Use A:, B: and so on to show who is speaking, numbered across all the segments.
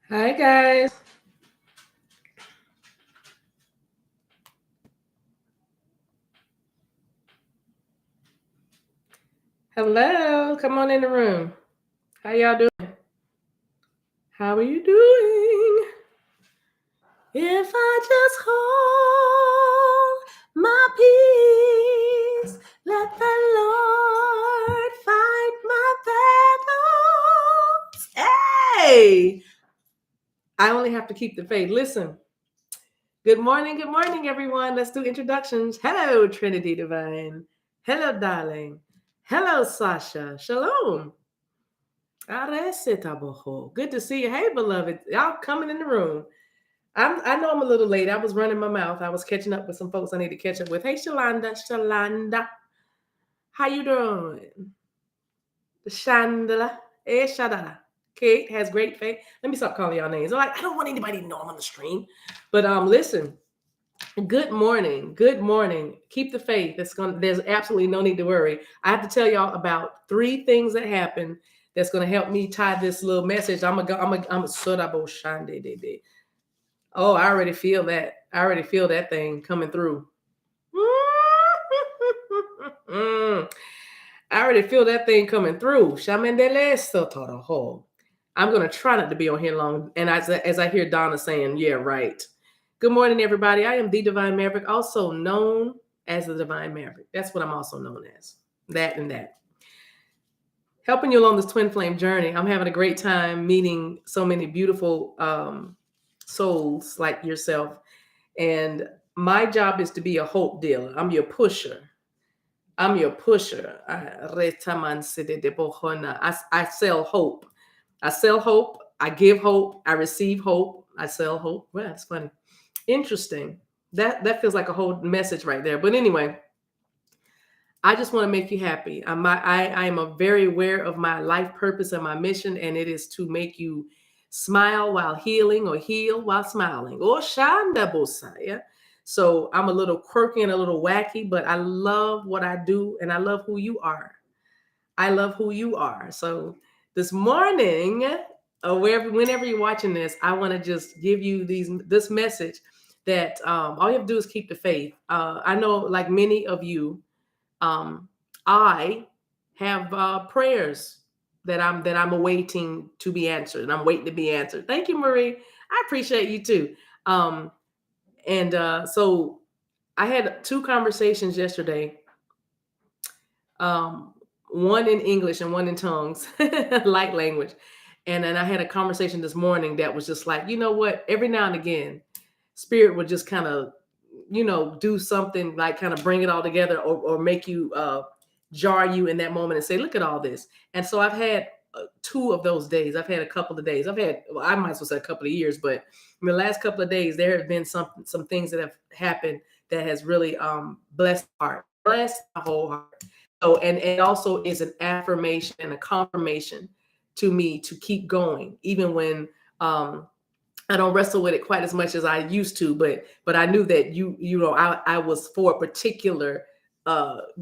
A: Hi, guys. Hello. Come on in the room. How y'all doing? How are you doing? If I just hold my peace, let the Lord fight my battles. Hey, I only have to keep the faith. Listen. Good morning, everyone. Let's do introductions. Hello, Trinity Divine. Hello, darling. Hello, Sasha. Shalom. Good to see you. Hey, beloved. Y'all coming in the room. I know I'm a little late. I was running my mouth. I was catching up with some folks I need to catch up with. Hey, Shalanda. Shalanda. How you doing? Chandela. Hey, Shadala. Kate has great faith. Let me stop calling y'all names. I'm like, I don't want anybody to know I'm on the stream. But listen. Good morning. Good morning. Keep the faith. There's absolutely no need to worry. I have to tell y'all about 3 things that happened that's going to help me tie this little message. I'm a sodabo shande baby. Oh, I already feel that. I already feel that thing coming through. I already feel that thing coming through. Shamendele sotoroho. I'm going to try not to be on here long. And as I hear Donna saying, yeah, right. Good morning, everybody. I am the Divine Maverick, also known as the Divine Maverick. That's what I'm also known as. That and that. Helping you along this twin flame journey. I'm having a great time meeting so many beautiful souls like yourself. And my job is to be a hope dealer. I'm your pusher. I'm your pusher. I sell hope. I sell hope. I give hope. I receive hope. I sell hope. Well, that's funny. Interesting. That feels like a whole message right there. But anyway, I just want to make you happy. I am a very aware of my life purpose and my mission, and it is to make you smile while healing or heal while smiling. Oh, Shanda Bosaya. So I'm a little quirky and a little wacky, but I love what I do and I love who you are. I love who you are. So this morning, or whenever you're watching this, I want to just give you this message that all you have to do is keep the faith. I know, like many of you, um, I have prayers that I'm awaiting to be answered, and I'm waiting to be answered. Thank you, Marie. I appreciate you too. Um, and so I had 2 conversations yesterday. Um, one in English and one in tongues, light language. And then I had a conversation this morning that was just like, you know what? Every now and again, spirit would just kind of, do something like kind of bring it all together, or make you jar you in that moment and say, look at all this. And so I've had 2 of those days. I've had a couple of days. I've had, well, I might as well say a couple of years, but in the last couple of days, there have been some things that have happened that has really blessed my heart, blessed my whole heart. So, and it also is an affirmation and a confirmation to me to keep going, even when I don't wrestle with it quite as much as I used to. But I knew that I was for a particular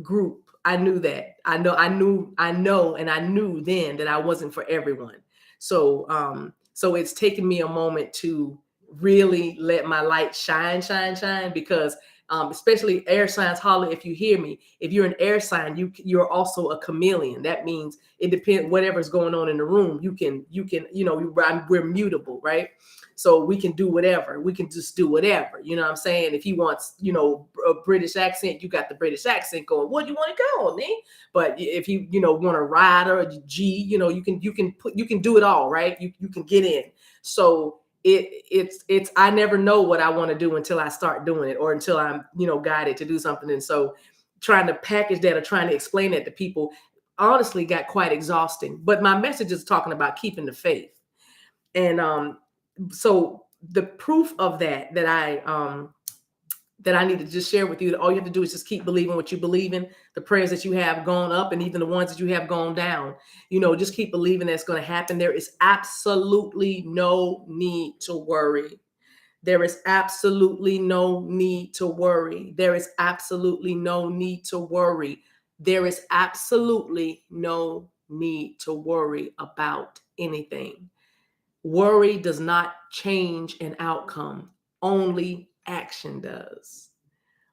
A: group. I knew that. I know, and I knew then that I wasn't for everyone. So it's taken me a moment to really let my light shine, because especially air signs, holler if you hear me. If you're an air sign, you're also a chameleon. That means it depends whatever's going on in the room. We're mutable, right? So we can do whatever. We can just do whatever. You know what I'm saying? If he wants, a British accent, you got the British accent going. What do you want to go, man? But if you want a rider or a G, you can do it all, right? You can get in. So it's I never know what I want to do until I start doing it, or until I'm guided to do something. And so trying to package that or trying to explain that to people honestly got quite exhausting. But my message is talking about keeping the faith. And so the proof of that I need to just share with you, that all you have to do is just keep believing what you believe in, the prayers that you have gone up and even the ones that you have gone down. Just keep believing that's going to happen. There is absolutely no need to worry. There is absolutely no need to worry. There is absolutely no need to worry. There is absolutely no need to worry about anything. Worry does not change an outcome. Only action does.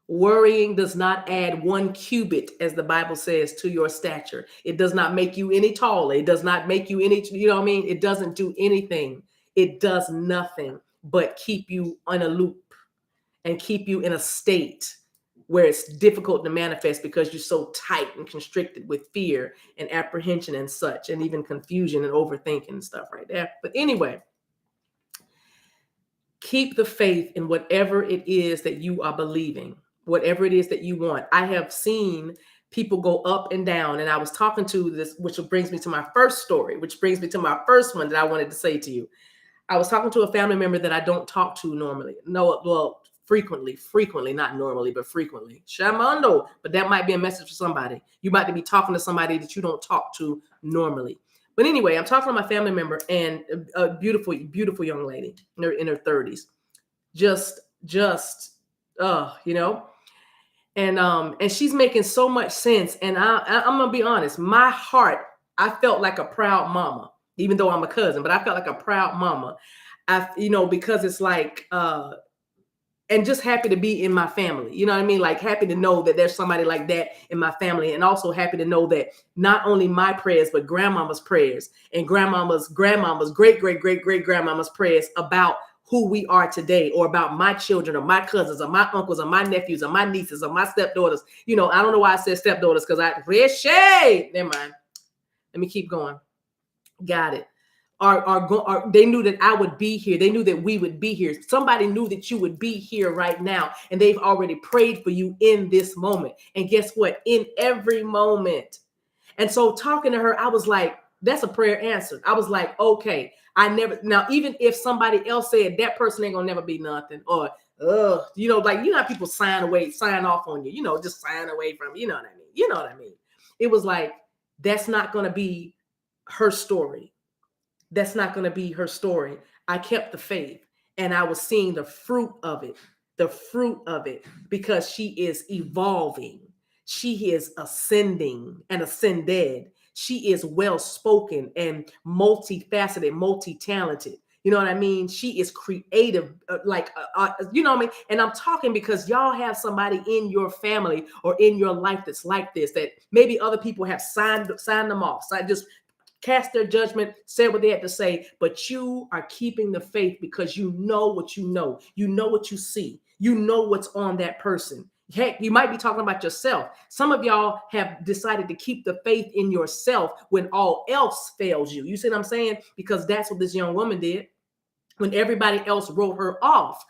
A: Worrying does not add 1 cubit, as the Bible says, to your stature. It does not make you any taller. It does not make you any, you know what I mean? It doesn't do anything. It does nothing but keep you on a loop and keep you in a state where it's difficult to manifest because you're so tight and constricted with fear and apprehension and such, and even confusion and overthinking and stuff right there. But anyway, keep the faith in whatever it is that you are believing, whatever it is that you want. I have seen people go up and down. And I was talking to this, which brings me to my first story, which brings me to my first one that I wanted to say to you. I was talking to a family member that I don't talk to normally. No, well, frequently, not normally, but frequently. Shamando, but that might be a message for somebody. You might be talking to somebody that you don't talk to normally. But anyway, I'm talking to my family member and a beautiful, beautiful young lady in her 30s. Just, you know, and she's making so much sense. And I'm gonna be honest, my heart, I felt like a proud mama, even though I'm a cousin, but I felt like a proud mama. Because it's like, and just happy to be in my family. You know what I mean? Like happy to know that there's somebody like that in my family. And also happy to know that not only my prayers, but grandmama's prayers and grandmama's great grandmama's prayers about who we are today, or about my children or my cousins or my uncles or my nephews or my nieces or my stepdaughters. You know, I don't know why I said stepdaughters, because never mind. Let me keep going. Got it. They knew that I would be here. They knew that we would be here. Somebody knew that you would be here right now, and they've already prayed for you in this moment. And guess what? In every moment. And so talking to her, I was like, that's a prayer answered. I was like, okay, now, even if somebody else said that person ain't gonna never be nothing, or, like, how people sign off on you, just sign away from, you know what I mean? You know what I mean? It was like, that's not gonna be her story. That's not going to be her story. I kept the faith, and I was seeing the fruit of it, because she is evolving. She is ascending and ascended. She is well-spoken and multifaceted, multi-talented. You know what I mean? She is creative, you know what I mean? And I'm talking because y'all have somebody in your family or in your life that's like this, that maybe other people have signed them off. So I just cast their judgment, said what they had to say, but you are keeping the faith because you know what you know. You know what you see. You know what's on that person. Heck, you might be talking about yourself. Some of y'all have decided to keep the faith in yourself when all else fails you. You see what I'm saying? Because that's what this young woman did. When everybody else wrote her off,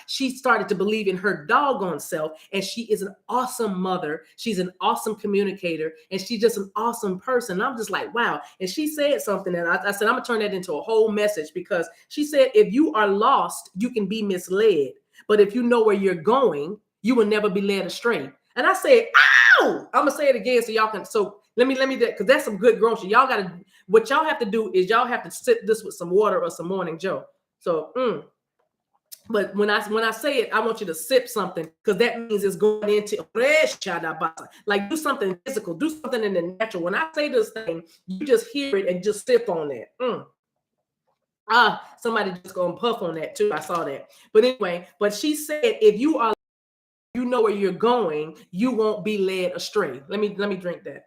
A: she started to believe in her doggone self, and she is an awesome mother. She's an awesome communicator, and she's just an awesome person. And I'm just like, wow. And she said something, and I said, I'm gonna turn that into a whole message, because she said, if you are lost, you can be misled. But if you know where you're going, you will never be led astray. And I said, ow! I'm gonna say it again so y'all can. So let me because that's some good grocery. What y'all have to do is y'all have to sip this with some water or some Morning Joe. So, but when I say it, I want you to sip something, because that means it's going into like, do something physical, do something in the natural. When I say this thing, you just hear it and just sip on that. Somebody just gonna puff on that too. I saw that. But anyway, she said, if you know where you're going, you won't be led astray. Let me drink that.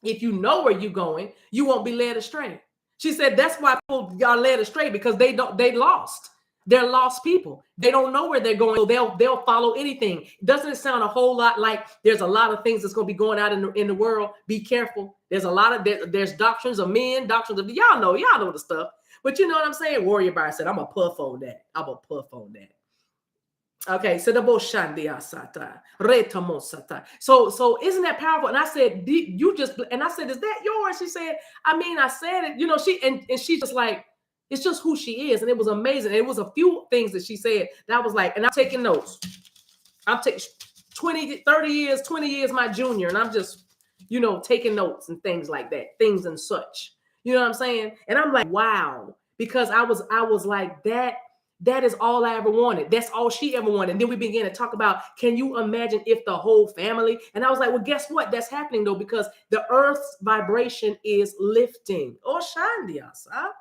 A: If you know where you're going, you won't be led astray. She said that's why people are led astray, because they lost. They're lost people. They don't know where they're going. So they'll follow anything. Doesn't it sound a whole lot like there's a lot of things that's going to be going out in the world? Be careful. There's a lot of there's doctrines of men, doctrines of y'all know the stuff. But you know what I'm saying? Warrior Bar said, I'm a puff on that. Okay, so so isn't that powerful? And I said, I said, is that yours? She said, I said it, and she's just like, it's just who she is. And it was amazing. And it was a few things that she said that I was like, and I'm taking notes. I'm taking 20 years my junior, and I'm just, taking notes and things like that, things and such. You know what I'm saying? And I'm like, wow, because I was like that. That is all I ever wanted. That's all she ever wanted. And then we began to talk about, can you imagine if the whole family? And I was like, well, guess what? That's happening though, because the earth's vibration is lifting. Oh, Shandias, huh?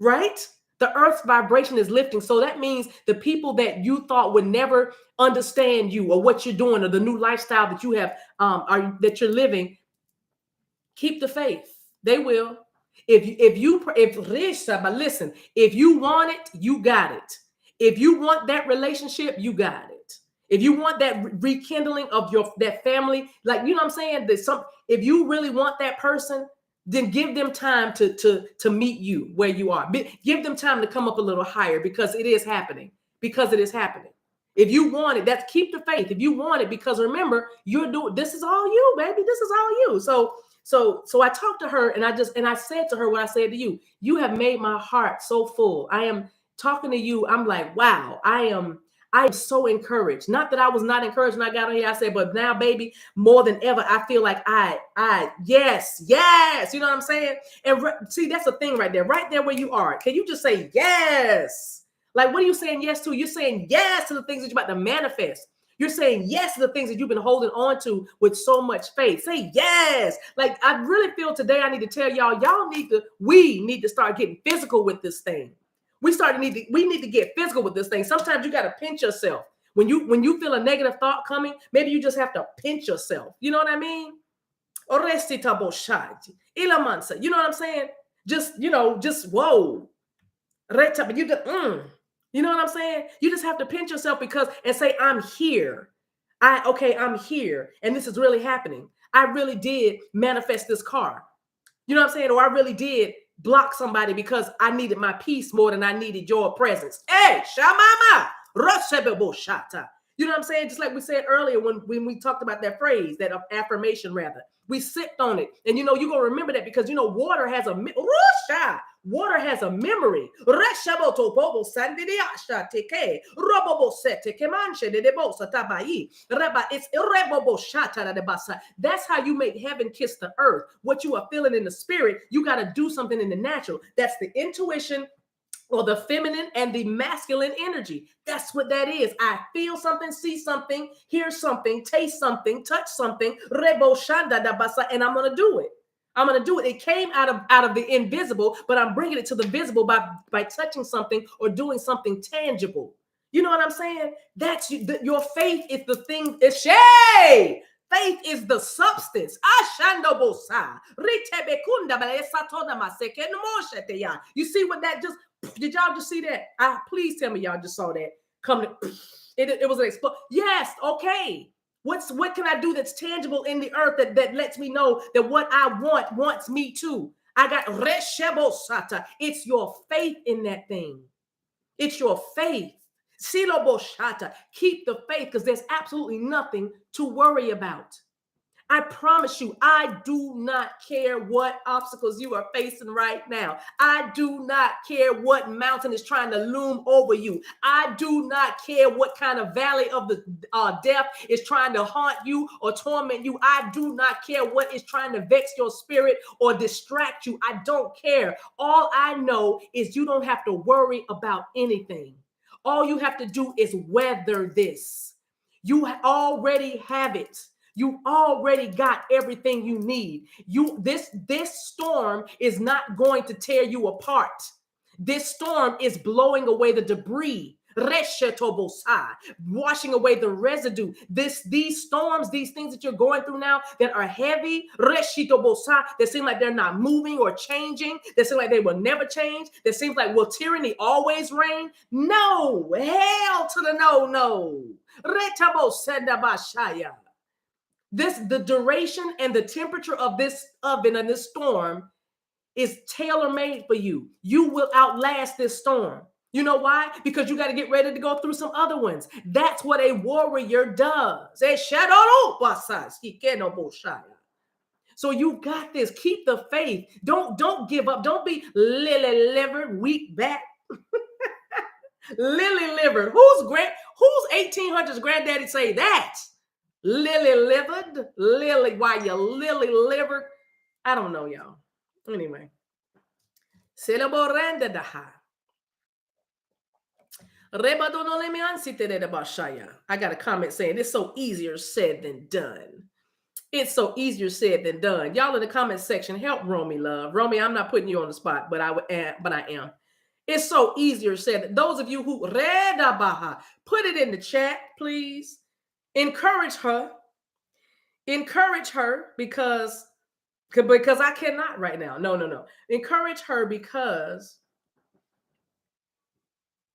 A: Right? The earth's vibration is lifting. So that means the people that you thought would never understand you or what you're doing or the new lifestyle that you have, that you're living, keep the faith. They will. But listen, if you want it, you got it. If you want that relationship, you got it. If you want that rekindling of that family, like, you know what I'm saying? If you really want that person, then give them time to meet you where you are. Give them time to come up a little higher, because it is happening. Because it is happening. If you want it, that's keep the faith. If you want it, because remember, you're doing this is all you, baby. This is all you. So I talked to her, and I said to her what I said to you. You have made my heart so full. I am talking to you. I'm like, wow, I am so encouraged. Not that I was not encouraged when I got on here. I said, but now, baby, more than ever, I feel like yes. You know what I'm saying? And see, that's the thing right there where you are. Can you just say yes? Like, what are you saying yes to? You're saying yes to the things that you're about to manifest. You're saying yes to the things that you've been holding on to with so much faith. Say yes. Like, I really feel today I need to tell y'all we need to start getting physical with this thing. We need to get physical with this thing. Sometimes you got to pinch yourself. When you feel a negative thought coming, maybe you just have to pinch yourself. You know what I mean? You know what I'm saying? Just whoa. You know what I'm saying? You just have to pinch yourself and say, I'm here. I'm here. And this is really happening. I really did manifest this car. You know what I'm saying? Or I really did block somebody because I needed my peace more than I needed your presence. Hey, Shamama. You know what I'm saying? Just like we said earlier when we talked about that phrase, that affirmation rather. We sipped on it. And you're going to remember that because, water has a memory. That's how you make heaven kiss the earth. What you are feeling in the spirit, you got to do something in the natural. That's the intuition, or the feminine and the masculine energy. That's what that is. I feel something, see something, hear something, taste something, touch something, and I'm going to do it. I'm going to do it. It came out of the invisible, but I'm bringing it to the visible by touching something or doing something tangible. You know what I'm saying? That's your faith is the thing. It's Shay. Faith is the substance. You see what that just, did y'all just see that? Please tell me y'all just saw that. It was an explosion. Yes, okay. What can I do that's tangible in the earth that lets me know that what I wants me to? I got reshebosata. It's your faith in that thing. It's your faith. Siloboshata. Keep the faith, because there's absolutely nothing to worry about. I promise you, I do not care what obstacles you are facing right now. I do not care what mountain is trying to loom over you. I do not care what kind of valley of the death is trying to haunt you or torment you. I do not care what is trying to vex your spirit or distract you. I don't care. All I know is you don't have to worry about anything. All you have to do is weather this. You already have it. You already got everything you need. This storm is not going to tear you apart. This storm is blowing away the debris, washing away the residue. These storms, these things that you're going through now that are heavy, that seem like they're not moving or changing, that seem like they will never change, that seems like, will tyranny always reign? No, hell to the no. The duration and the temperature of this oven and this storm is tailor-made for you. You will outlast this storm. You know why? Because you got to get ready to go through some other ones. That's what a warrior does. So you got this. Keep the faith. Don't give up. Don't be lily-livered, weak back. Lily-livered. Who's 1800s granddaddy say that? Lily-livered? Why you lily-livered? I don't know, y'all. Anyway. I got a comment saying it's so easier said than done. It's so easier said than done. Y'all in the comment section, help Romy, love. Romy, I'm not putting you on the spot, but I am. It's so easier said. Those of you who read Abaha, put it in the chat, please. Encourage her. Encourage her because I cannot right now. No. Encourage her because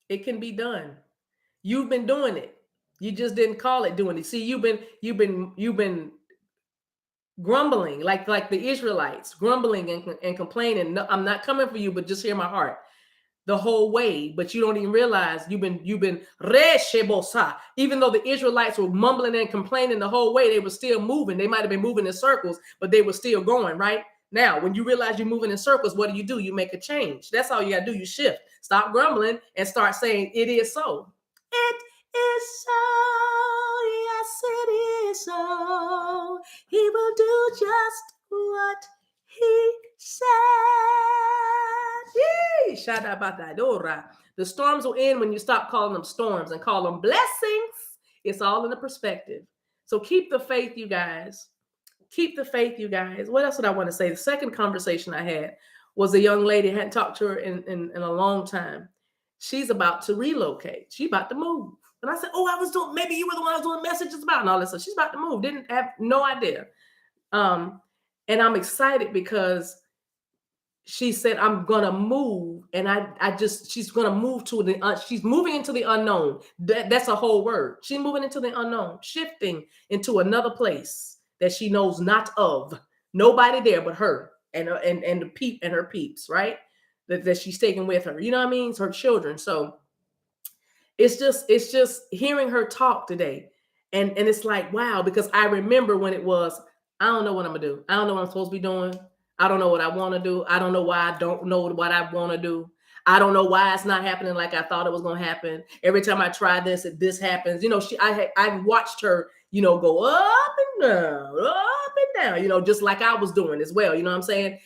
A: it can be done. You've been doing it. You just didn't call it doing it. See, you've been grumbling like the Israelites, grumbling and complaining. No, I'm not coming for you, but just hear my heart the whole way, but you don't even realize you've been reshebosa. Even though the Israelites were mumbling and complaining the whole way, they were still moving. They might have been moving in circles, but they were still going, right? Now, when you realize you're moving in circles, what do? You make a change. That's all you gotta do. You shift. Stop grumbling and start saying, it is so. It is so. Yes, it is so. He will do just what he said. The storms will end when you stop calling them storms and call them blessings. It's all in the perspective. So keep the faith, you guys. Keep the faith, you guys. What else did I want to say? The second conversation I had was a young lady. I hadn't talked to her in a long time. She's about to relocate. She's about to move. And I said, I was doing, maybe you were the one I was doing messages about and all this stuff. She's about to move. Didn't have no idea. And I'm excited because she said, I'm gonna move, and she's gonna move to she's moving into the unknown. That's a whole word. She's moving into the unknown, shifting into another place that she knows not of. Nobody there but her and her peeps, right? That she's taking with her. You know what I mean? It's her children. So it's just hearing her talk today. And it's like, wow, because I remember when it was, I don't know what I'm gonna do. I don't know what I'm supposed to be doing. I don't know what I want to do. I don't know why I don't know what I want to do. I don't know why it's not happening like I thought it was going to happen. Every time I try this happens. I watched her, go up and down, just like I was doing as well. You know what I'm saying?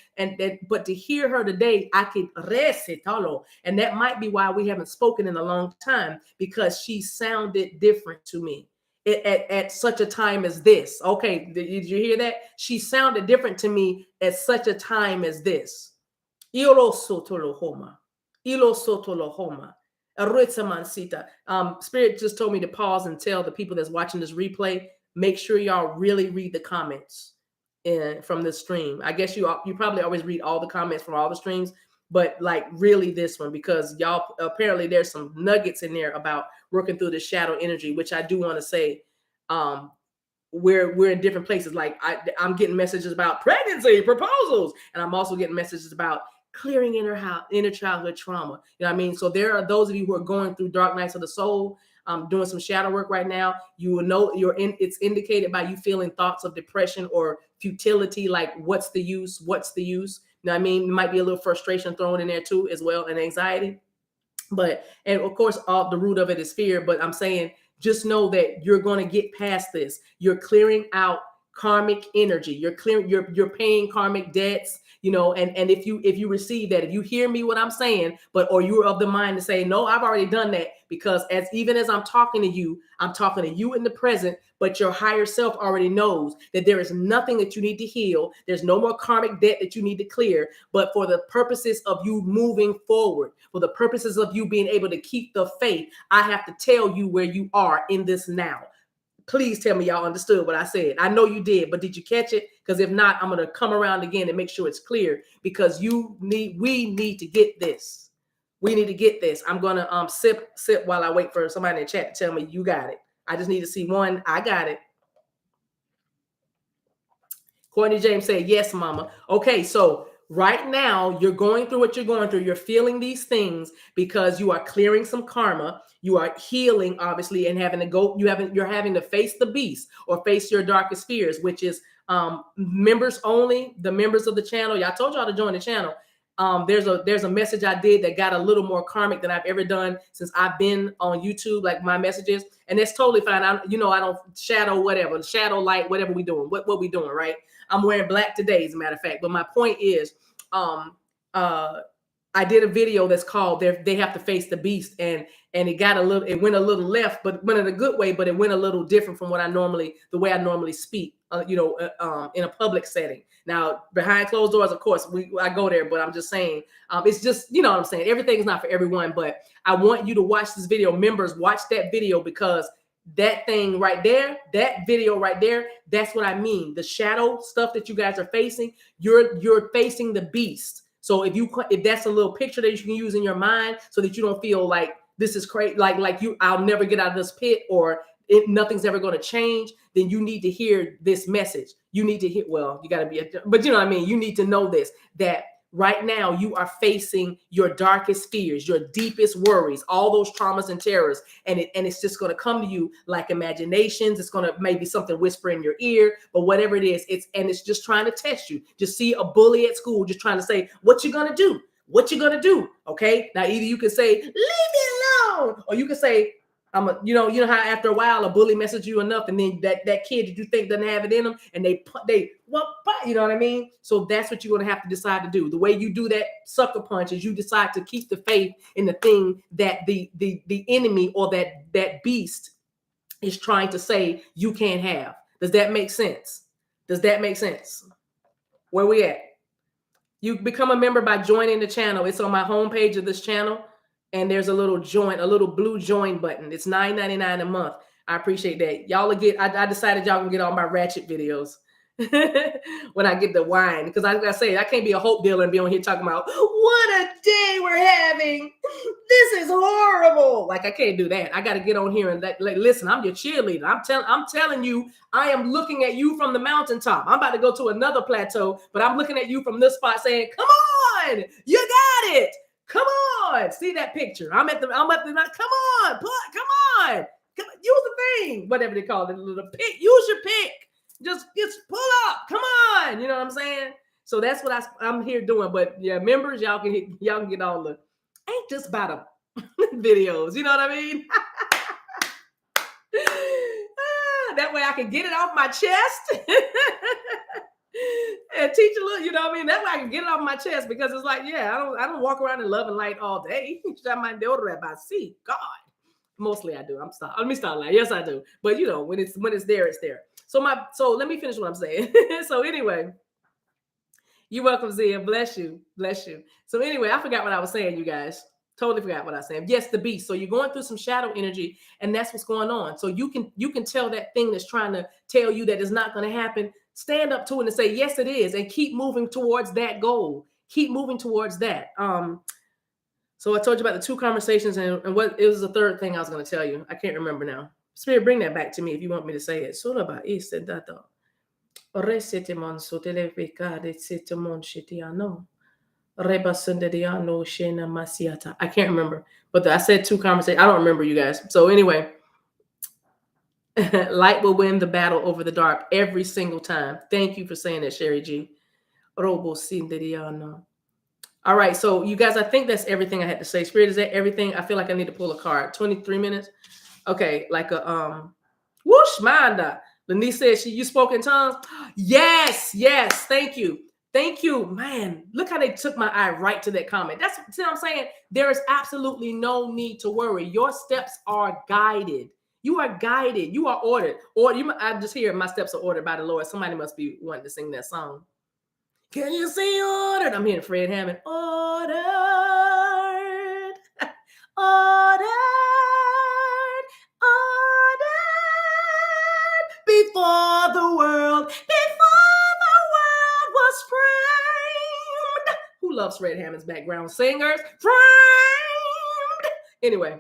A: But to hear her today, I could recitalo. And that might be why we haven't spoken in a long time, because she sounded different to me. At such a time as this. Okay, did you hear that? She sounded different to me at such a time as this. Ilo sotolohoma. Spirit just told me to pause and tell the people that's watching this replay, make sure y'all really read the comments from this stream. I guess you probably always read all the comments from all the streams, but like really this one, because y'all apparently there's some nuggets in there about working through the shadow energy, which I do want to say, we're in different places. Like I'm getting messages about pregnancy proposals, and I'm also getting messages about clearing inner childhood trauma. You know what I mean? So there are those of you who are going through dark nights of the soul, doing some shadow work right now. You will know it's indicated by you feeling thoughts of depression or futility, like what's the use? What's the use? You know what I mean? There might be a little frustration thrown in there too, as well, and anxiety. And of course, all the root of it is fear. But I'm saying, just know that you're going to get past this. You're clearing out karmic energy. You're paying karmic debts, and if you receive that, if you hear me what I'm saying, or you're of the mind to say, no, I've already done that, because even as I'm talking to you in the present, but your higher self already knows that there is nothing that you need to heal. There's no more karmic debt that you need to clear, but for the purposes of you moving forward, for the purposes of you being able to keep the faith, I have to tell you where you are in this now. Please tell me y'all understood what I said. I know you did, but did you catch it? Because if not, I'm going to come around again and make sure it's clear, because we need to get this. We need to get this. I'm going to sip while I wait for somebody in the chat to tell me you got it. I just need to see one. I got it. Courtney James said, yes, mama. Okay, so right now you're going through what you're going through. You're feeling these things because you are clearing some karma. You are healing, obviously, and you're having to face the beast or face your darkest fears, which is members only, the members of the channel. Y'all told y'all to join the channel. There's a message I did that got a little more karmic than I've ever done since I've been on YouTube, like my messages, and that's totally fine. I don't shadow whatever, shadow light, whatever we doing, what we doing, right? I'm wearing black today, as a matter of fact. But my point is, I did a video that's called They Have to Face the Beast, and it went a little left, but went in a good way, but it went a little different from the way I normally speak, in a public setting. Now, behind closed doors, of course, I go there, but I'm just saying, it's just, you know what I'm saying? Everything is not for everyone, but I want you to watch this video. Members, watch that video, because that thing right there, that video right there, that's what I mean. The shadow stuff that you guys are facing, you're facing the beast. So if that's a little picture that you can use in your mind, so that you don't feel like this is crazy, I'll never get out of this pit, or nothing's ever going to change, then you need to hear this message. You need to hear, well, you got to be, but you know what I mean? You need to know this, that right now you are facing your darkest fears, your deepest worries, all those traumas and terrors. And it's just going to come to you like imaginations. It's going to maybe something whisper in your ear, but whatever it is, it's just trying to test you. Just see a bully at school, just trying to say, what you going to do? What you going to do? Okay. Now, either you can say, leave me alone, or you can say, you know how after a while a bully messages you enough, and then that kid that you think doesn't have it in them, and you know what I mean? So that's what you're going to have to decide to do. The way you do that sucker punch is you decide to keep the faith in the thing that the enemy, or that beast, is trying to say you can't have. Does that make sense? Does that make sense? Where we at? You become a member by joining the channel. It's on my homepage of this channel. And there's a little blue join button. It's $9.99 a month. I appreciate that. Y'all will get, I decided y'all can get all my ratchet videos when I get the wine. Because like I say, I can't be a hope dealer and be on here talking about what a day we're having. This is horrible. Like, I can't do that. I got to get on here and listen, I'm your cheerleader. I'm telling you, I am looking at you from the mountaintop. I'm about to go to another plateau, but I'm looking at you from this spot saying, come on, you got it. Come on, see that picture. I'm at the come on, use the thing, whatever they call it, little pick. Use your pick. Just pull up. Come on, you know what I'm saying? So that's what I'm here doing. But yeah, members, y'all can get all the ain't just about videos. You know what I mean? That way I can get it off my chest. And teach a little, you know what I mean? That's why I can get it off my chest, because it's like, yeah, I don't walk around in love and light all day. God. Mostly I do. Let me start lying. Yes, I do. But you know, when it's there, it's there. So let me finish what I'm saying. So anyway, you're welcome, Zia. Bless you. Bless you. So anyway, I forgot what I was saying, you guys. Totally forgot what I was saying. Yes, the beast. So you're going through some shadow energy, and that's what's going on. So you can tell that thing that's trying to tell you that it's not going to happen. Stand up to it and say, yes, it is. And keep moving towards that goal. Keep moving towards that. So I told you about the 2 conversations, and what it was the third thing I was going to tell you. I can't remember now. Spirit, bring that back to me if you want me to say it. I can't remember. But I said 2 conversations. I don't remember, you guys. So anyway, light will win the battle over the dark every single time. Thank you for saying that, Sherry G. All right, so you guys, I think that's everything I had to say. Spirit, is that everything? I feel like I need to pull a card. 23 minutes. Okay, like a whoosh, Manda. Lanice said you spoke in tongues. Yes. Thank you. Man, look how they took my eye right to that comment. See what I'm saying? There is absolutely no need to worry. Your steps are guided. You are guided. You are ordered. I'm just hearing my steps are ordered by the Lord. Somebody must be wanting to sing that song. Can you see ordered? I'm hearing Fred Hammond. Ordered. Ordered. Before the world was framed. Who loves Fred Hammond's background singers? Framed. Anyway,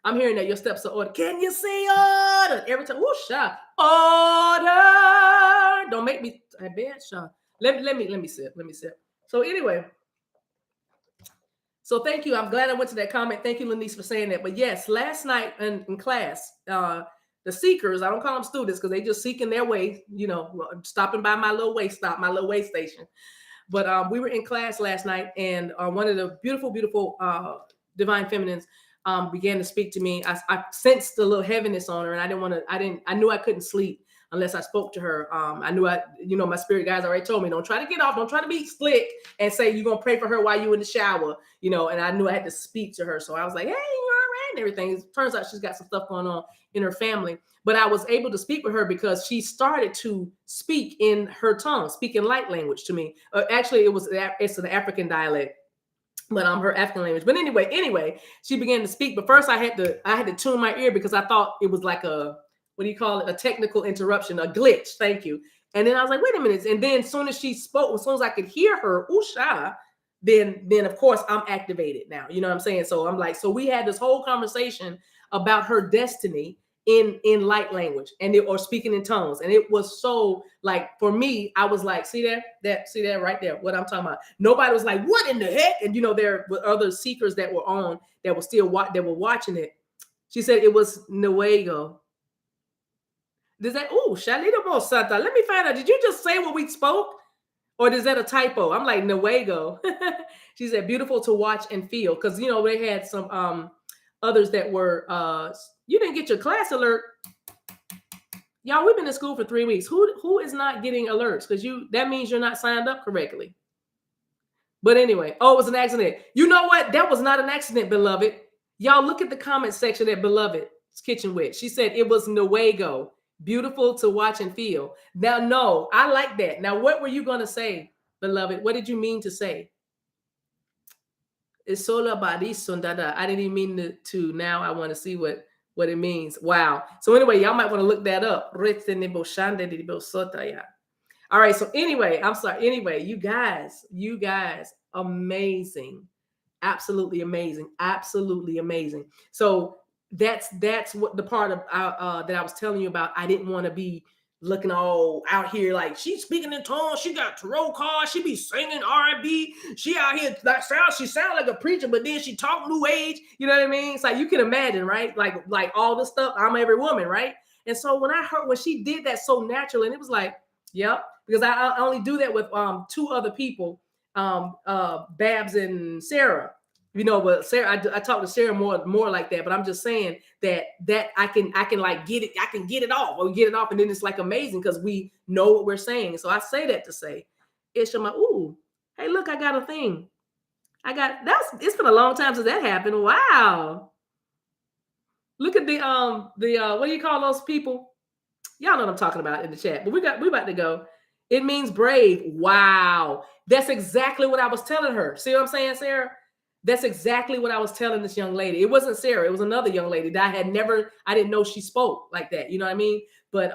A: I'm hearing that your steps are ordered. Can you see order? Every time, whoosh, order. Don't make me. I bet, Sean. Let me sip. So anyway, so thank you. I'm glad I went to that comment. Thank you, Lanice, for saying that. But yes, last night in class, the seekers, I don't call them students because they just seeking their way, stopping by my little way stop, my little way station. But we were in class last night, and one of the beautiful divine feminines began to speak to me. I sensed a little heaviness on her, and I knew I couldn't sleep. unless I spoke to her. I knew my spirit guys already told me, don't try to get off, don't try to be slick and say you're gonna pray for her while you in the shower, and I knew I had to speak to her. So I was like, hey, you all right? And everything. It turns out she's got some stuff going on in her family. But I was able to speak with her because she started to speak in her tongue, speak in light language to me. Actually, it's an African dialect, but her African language. But anyway, she began to speak. But first, I had to tune my ear because I thought it was like a technical interruption, a glitch. Thank you. And then I was like, wait a minute. And then as soon as she spoke, as soon as I could hear her, Usha, then of course I'm activated now. You know what I'm saying? So I'm like, so we had this whole conversation about her destiny in light language or speaking in tongues. And it was so like, for me, I was like, see that right there, what I'm talking about. Nobody was like, what in the heck? And there were other seekers that were on that were still watching it. She said it was Nuego. Does that, Shalita Bosata, let me find out, did you just say what we spoke? Or is that a typo? I'm like, Nuego. She said, beautiful to watch and feel. Because, they had some others that were, you didn't get your class alert. Y'all, we've been in school for 3 weeks. Who is not getting alerts? Because that means you're not signed up correctly. But anyway, it was an accident. You know what? That was not an accident, beloved. Y'all look at the comment section at Beloved's Kitchen Witch. She said it was Nuego. Beautiful to watch and feel. Now, no, I like that. Now, what were you going to say, beloved? What did you mean to say? It's solo barisondada. I didn't even mean to. Now I want to see what it means. Wow. So anyway, y'all might want to look that up. All right. So anyway, I'm sorry. Anyway, you guys, amazing. Absolutely amazing. Absolutely amazing. So that's what the part of that I was telling you about. I didn't want to be looking all out here like she's speaking in tongues. She got tarot cards. She be singing R&B. She out here she sound like a preacher, but then she talk new age. You know what I mean? It's like you can imagine, right? Like all this stuff. I'm every woman, right? And so when she did that so naturally, and it was like, yep, because I only do that with two other people, Babs and Sarah. But Sarah, I talk to Sarah more like that. But I'm just saying that I can like get it. I can get it off. Or get it off, and then it's like amazing because we know what we're saying. So I say that to say, it's my hey, look, I got a thing. It's been a long time since that happened. Wow. Look at the what do you call those people? Y'all know what I'm talking about in the chat. But we about to go. It means brave. Wow. That's exactly what I was telling her. See what I'm saying, Sarah? That's exactly what I was telling this young lady. It wasn't Sarah. It was another young lady that I didn't know she spoke like that. You know what I mean? But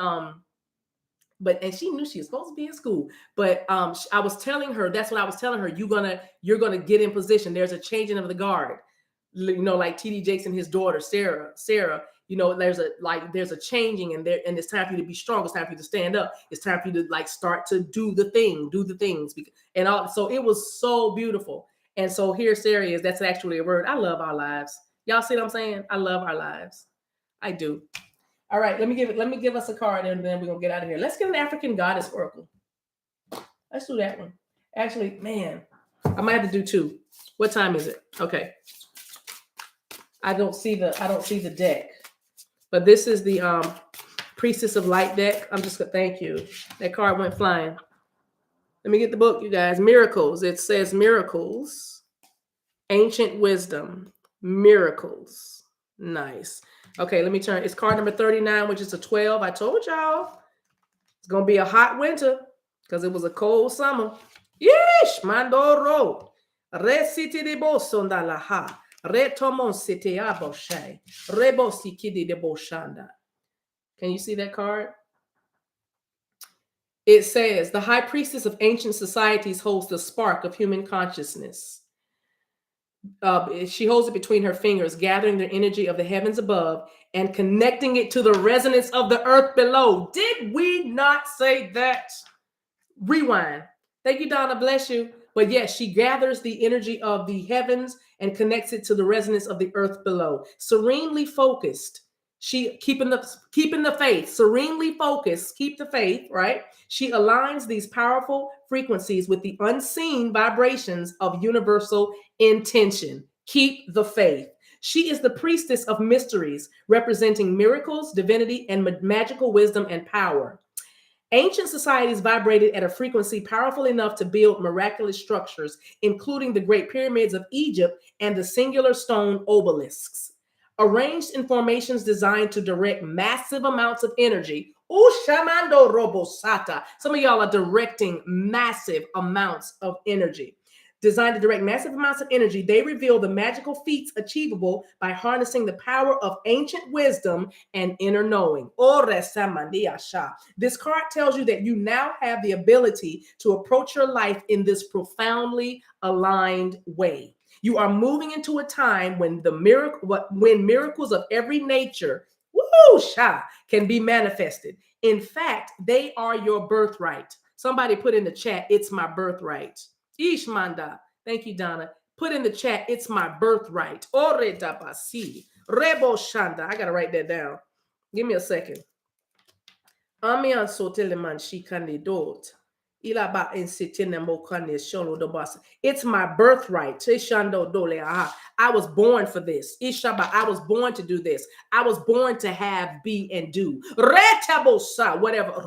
A: and she knew she was supposed to be in school. But I was telling her, that's what I was telling her. You're gonna get in position. There's a changing of the guard. Like TD Jakes and his daughter, Sarah, there's a changing, and it's time for you to be strong. It's time for you to stand up. It's time for you to like start to do the things. And all, so it was so beautiful. And so here Sarah is. That's actually a word. I love our lives. Y'all see what I'm saying? I love our lives. I do. All right, let me give us a card, and then we're gonna get out of here. Let's get an African goddess oracle. Let's do that one. Actually, man, I might have to do two. What time is it? Okay. I don't see the deck, but this is the Priestess of Light deck. I'm just gonna thank you. That card went flying. Let me get the book, you guys. Miracles. It says miracles. Ancient wisdom. Miracles. Nice. Okay, let me turn. It's card number 39, which is a 12. I told y'all it's gonna be a hot winter because it was a cold summer. Yeesh, Mandoro. Reciti de bosonda laha. Retomon sete aboshay. Rebosi kidi de boshanda. Can you see that card? It says, the high priestess of ancient societies holds the spark of human consciousness. She holds it between her fingers, gathering the energy of the heavens above and connecting it to the resonance of the earth below. Did we not say that? Rewind. Thank you, Donna. Bless you. But yes, she gathers the energy of the heavens and connects it to the resonance of the earth below. Serenely focused. She keeping the faith, serenely focused, keep the faith, right? She aligns these powerful frequencies with the unseen vibrations of universal intention. Keep the faith. She is the priestess of mysteries, representing miracles, divinity, and magical wisdom and power. Ancient societies vibrated at a frequency powerful enough to build miraculous structures, including the Great Pyramids of Egypt and the singular stone obelisks, arranged in formations designed to direct massive amounts of energy. Ushamando robosata. Some of y'all are directing massive amounts of energy. Designed to direct massive amounts of energy, they reveal the magical feats achievable by harnessing the power of ancient wisdom and inner knowing. This card tells you that you now have the ability to approach your life in this profoundly aligned way. You are moving into a time when miracles of every nature, can be manifested. In fact, they are your birthright. Somebody put in the chat, "It's my birthright." Ishmanda. Thank you, Donna. Put in the chat, "It's my birthright." Ore dabasi. Rebo shanda. I gotta write that down. Give me a second. Amian soteleman shikandidot. Ilaba insitine mokane sholo dobasa. It's my birthright. Teshando dole aha. I was born for this. Ishaba, I was born to do this. I was born to have, be, and do. Retabosa, whatever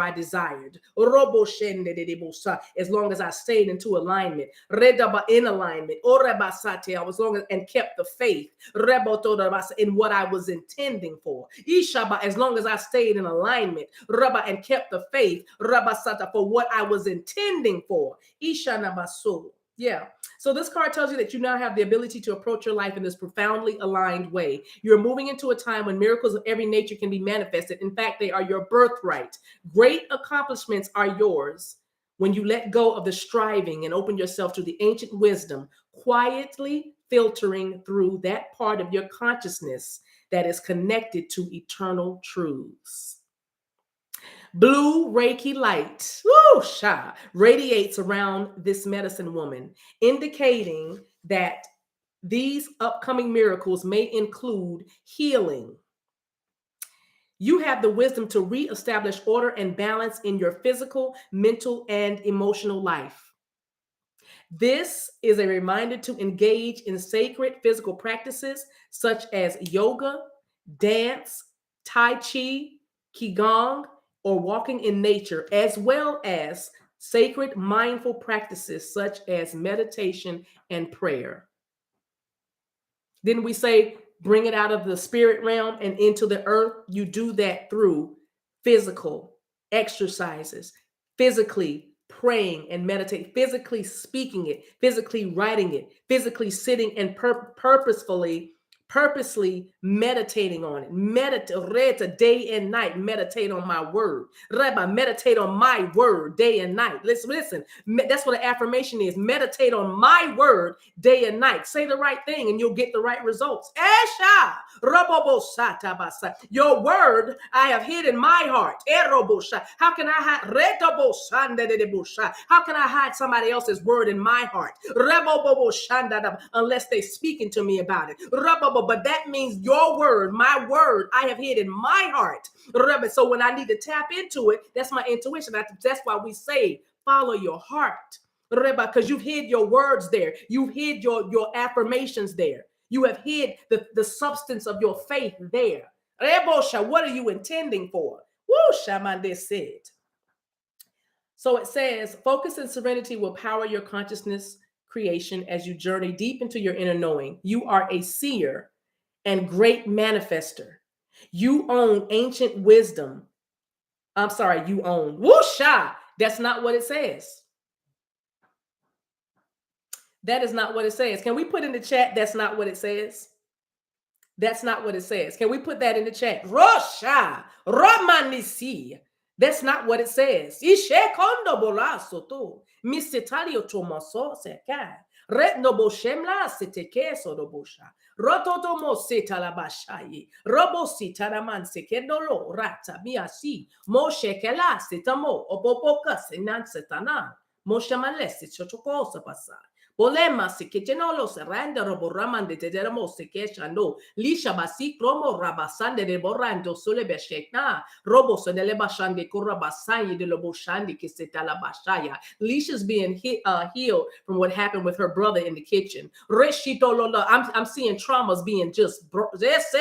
A: I desired. Roboshendedibosa, as long as I stayed into alignment. Redaba, in alignment. Orebasate, I was long as and kept the faith. Rebotodabasa, in what I was intending for. Ishaba, as long as I stayed in alignment. Raba, and kept the faith. Rabasata, for what I was intending for. Ishanabaso. Yeah. So this card tells you that you now have the ability to approach your life in this profoundly aligned way. You're moving into a time when miracles of every nature can be manifested. In fact, they are your birthright. Great accomplishments are yours when you let go of the striving and open yourself to the ancient wisdom, quietly filtering through that part of your consciousness that is connected to eternal truths. Blue Reiki light radiates around this medicine woman, indicating that these upcoming miracles may include healing. You have the wisdom to reestablish order and balance in your physical, mental, and emotional life. This is a reminder to engage in sacred physical practices such as yoga, dance, tai chi, qigong, or walking in nature, as well as sacred mindful practices such as meditation and prayer. Didn't we say bring it out of the spirit realm and into the earth? You do that through physical exercises, physically praying and meditate, physically speaking it, physically writing it, physically sitting and purposely meditating on it. Meditate day and night. Meditate on my word. Meditate on my word day and night. Listen. That's what an affirmation is. Meditate on my word day and night. Say the right thing and you'll get the right results. Your word I have hid in my heart. How can I hide? How can I hide somebody else's word in my heart? Unless they're speaking to me about it. But that means your word, my word, I have hid in my heart. So when I need to tap into it, that's my intuition. That's why we say, follow your heart. Because you've hid your words there. You've hid your affirmations there. You have hid the substance of your faith there. What are you intending for? Shamande said. So it says, focus and serenity will power your consciousness creation as you journey deep into your inner knowing. You are a seer and great manifester. You own ancient wisdom. You own. Whoosha! That's not what it says. That is not what it says. Can we put in the chat, that's not what it says? That's not what it says. Can we put that in the chat? Rosha! Romanisi. That's not what it says. Ishe kondo bolaso to. Misitario tomaso seka. Retno boshemla seteke sodobosha. Rototomo setalabashayi. Robo sitaraman sekendolo rata miasi. Moshe kela setamo. Opopoka senan setana. Moshe malesi chotokosa pasa. Polema si kitchenolo seranda roboramande de dermo se keshando. Lisha basi kromo rabasande de borando sole beshekna. Robo sonele bashande kurabasanye de loboshandi kisetala bashaya. Lisha's being healed from what happened with her brother in the kitchen. Reshito lola. I'm seeing traumas being just this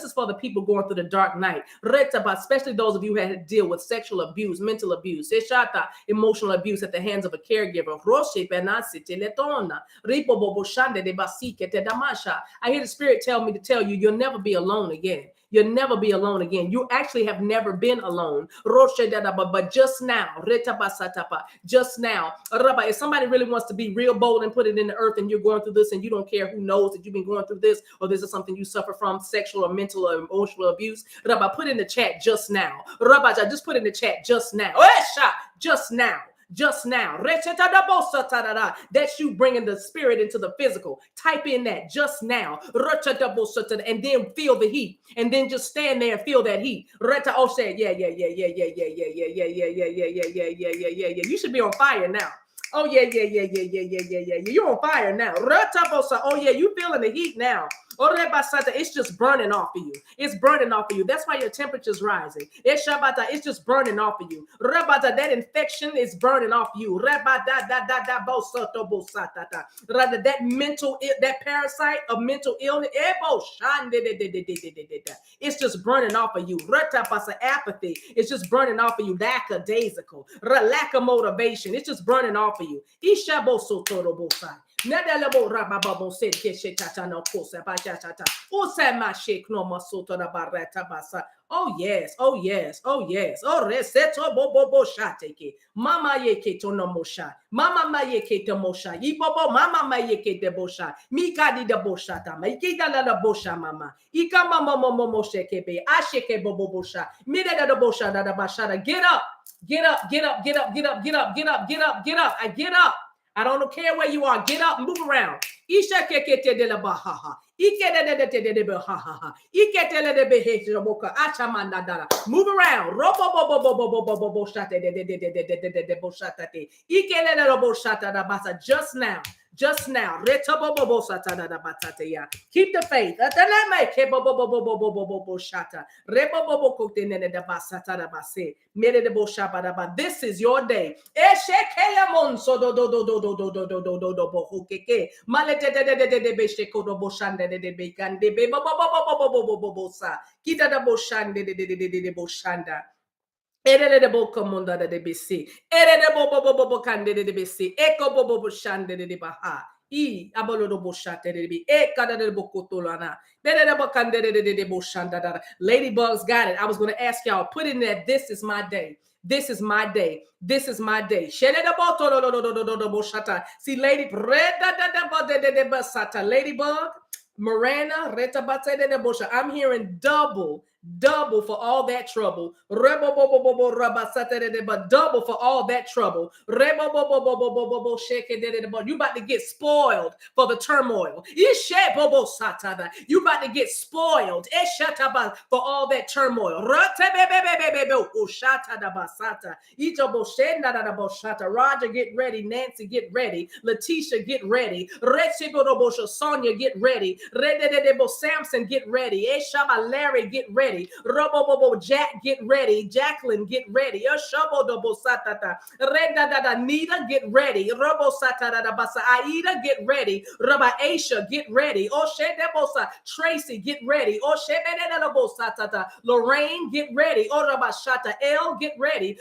A: is for the people going through the dark night. Especially those of you who had to deal with sexual abuse, mental abuse, emotional abuse at the hands of a caregiver. I hear the Spirit tell me to tell you, you'll never be alone again. You'll never be alone again. You actually have never been alone. But just now, just now, if somebody really wants to be real bold and put it in the earth, and you're going through this and you don't care who knows that you've been going through this, or this is something you suffer from, sexual or mental or emotional abuse, put in the chat just now. Just put in the chat just now. Just now. Just now. That's you bringing the spirit into the physical. Type in that just now. And then feel the heat. And then just stand there and feel that heat. Yeah. You should be on fire now. Oh, yeah. You're on fire now. Oh, yeah, you feeling the heat now. It's just burning off of you. It's burning off of you. That's why your temperature's rising. It's just burning off of you. That infection is burning off you. That mental, that parasite of mental illness, it's just burning off of you. Apathy, it's just burning off of you. Lackadaisical, lack of motivation, it's just burning off of you. Oh yes. Oh reseto bobo shateke. Mama yeke to no mosha. Mama ma yeke to mosha. Yibobo mama ma yeke de bosha. Mika di de boshata. Ma ikida la bosha mama. Ika mama momo sheke be. Asheke bobo bosha. Mide da bosha da bashada. Get up. Get up. I get up. I don't care where you are. Get up and move around. Isha kekete de la bahaha. Move around. Just now. Just now. Keep the faith. This is your day. Ladybugs got it. I was going to ask y'all, put in that this is my day. This is my day. This is my day. See, Ladybug, Miranda, I'm hearing double for all that trouble. Double for all that trouble. You about to get spoiled for the turmoil. You about to get spoiled for all that turmoil. Roger, get ready. Nancy, get ready. Letitia, get ready. Sonia, get ready. Samson, get ready. Larry, get ready. Jack, get ready. Jacqueline, get ready. Nita, get ready. Aida, get ready. Aisha, get ready. Tracy, get ready. Lorraine, get ready. El, get ready.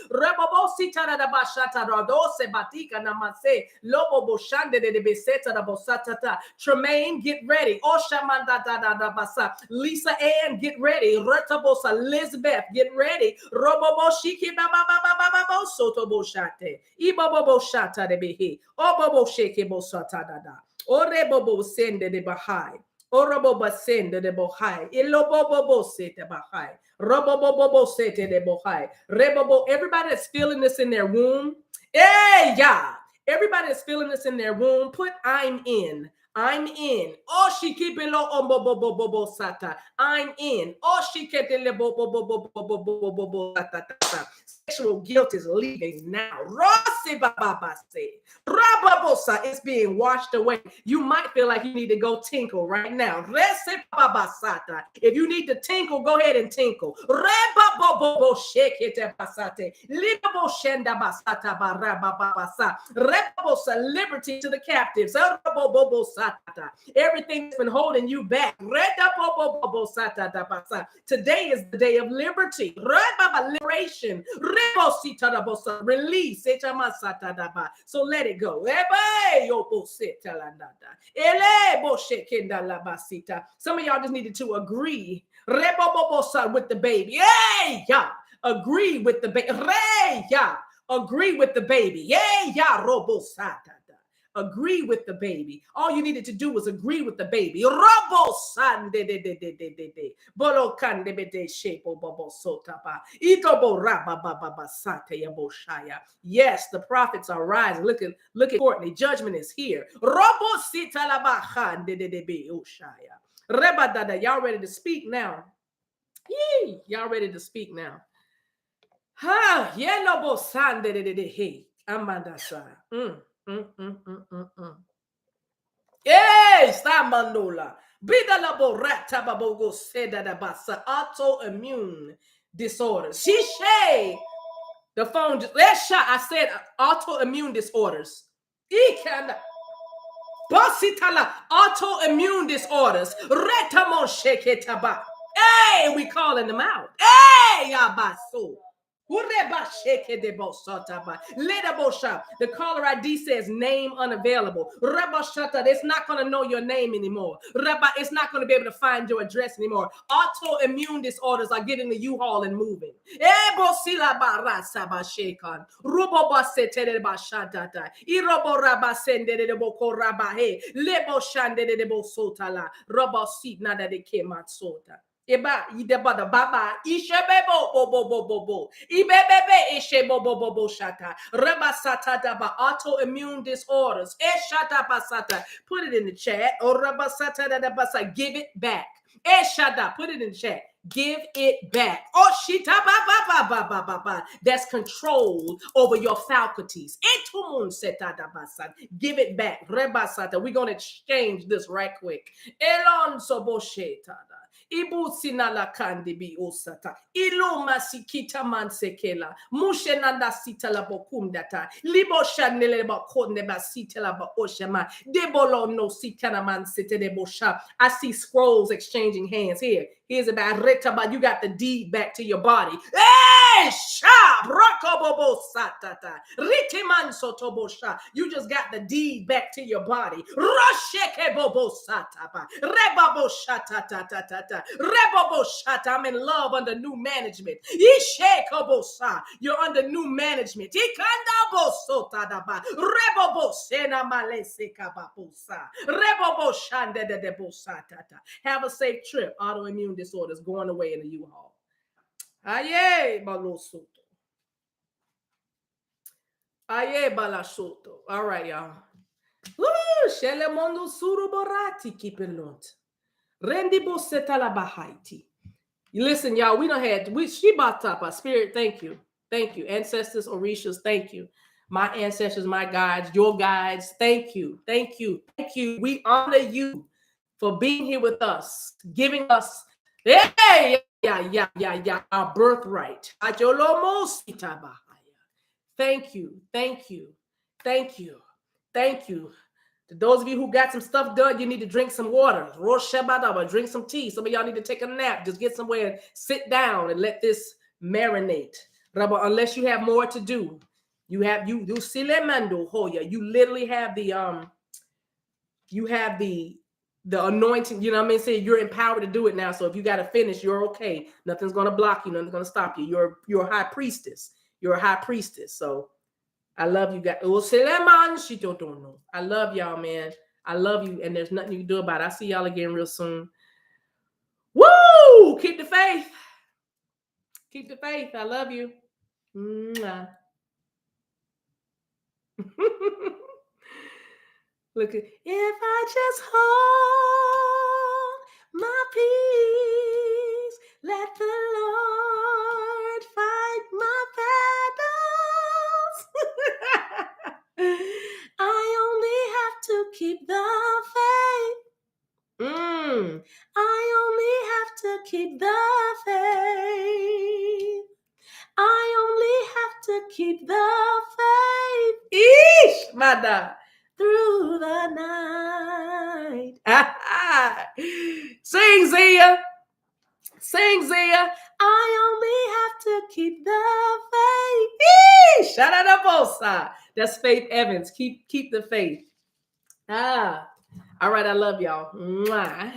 A: Tremaine, get ready. Lisa Ann, get ready. Elizabeth, get ready. Orebobo sende de bahai. Oroboba sende de bohai. Ilobobo sete bahai. Robobobo sete de bohai. Rebobo. Everybody that's feeling this in their womb. Hey, yeah. Everybody that's feeling this in their womb. Put I'm in. I'm in. Oh, she keep it low on bo sata. I'm in. Oh, she kept it bo sata. sexual guilt is leaving now. It's being washed away. You might feel like you need to go tinkle right now. If you need to tinkle, go ahead and tinkle. Liberty to the captives. Everything that's been holding you back. Today is the day of liberty. Liberation. Release. So let it go. Some of y'all just needed to agree with the baby. Hey, yeah. Agree with the baby. Hey, yeah. Agree with the baby. Yeah, yeah. Agree with the baby. All you needed to do was agree with the baby. Yes, the prophets are rising. Look at Courtney. Judgment is here. Y'all ready to speak now? Yee, y'all ready to speak now? Ha, yellow sande de Amandasa. Yes, Stamandola. Bidalabo rata babogo seda da basa autoimmune disorders. Shishay. The phone just let's shot. I said autoimmune disorders. Ikanda. Basitala autoimmune disorders. Retamon sheketaba. Hey, we calling them out. Hey, yabaso. The caller ID says name unavailable. It's not going to know your name anymore. It's not going to be able to find your address anymore. Autoimmune disorders are getting the U-Haul and moving. Eba ideba da baba ishebebo bo bo bo bo bo ibebebe ishebo bo bo bo shata rabasata daba autoimmune disorders eshata basata. Put it in the chat. Or rabasata da basa. Give it back. Eshada. Put it in the chat. Give it back. Oh, shita ba ba ba ba ba ba ba. That's control over your faculties. Etumun seta da basa. Give it back. Rebasata. We're gonna exchange this right quick. Elon sobosheta. Ibusina la kandi bi osata. Ilo masikita mansekela. Mushenanda sita la bokundata. Libo shanele ba konde ba sita la ba oshama. Debolo no sikana man sete de bosha. I see scrolls exchanging hands here. Here's about retaba. You got the deed back to your body. Hey, sha brokobobo satata. Ritiman sotobosha. You just got the deed back to your body. Rosheke bobo sataba. Rebabo shatatata. Rebobo shata. I'm in love under new management. Ishekobosa. You're under new management. Ikandabo sotadaba. Rebobo sena malese kabaposa. Rebobo shande de debosatata. Have a safe trip. Autoimmune disorders going away in the U-Haul. Aye, balosoto. Aye, balasoto. All right, y'all. Shele mondo suru borati kipelont. Rendi boseta la bahaiti. Listen, y'all, we done had, she bought up our spirit. Thank you. Thank you. Ancestors, Orishas, thank you. My ancestors, my guides, your guides, thank you. Thank you. Thank you. We honor you for being here with us, giving us, our birthright. Thank you. Thank you. Thank you. Thank you. To those of you who got some stuff done, you need to drink some water. Drink some tea. Some of y'all need to take a nap. Just get somewhere and sit down and let this marinate. Unless you have more to do. You silemando hoya. You literally have the anointing, you know what I mean? Say you're empowered to do it now. So if you got to finish, you're okay. Nothing's going to block you. Nothing's going to stop you. You're a high priestess. You're a high priestess. So I love you guys. I love y'all, man. I love you. And there's nothing you can do about it. I'll see y'all again real soon. Woo! Keep the faith. Keep the faith. I love you. Look at, if I just hold my peace, let the Lord fight my I only have to keep the faith. I only have to keep the faith. Eesh, my dog. Through the night. Sing, Zia. Sing, Zia. I only have to keep the faith. Eesh, shout out to both sides. That's Faith Evans. Keep the faith. All right, I love y'all. Mwah.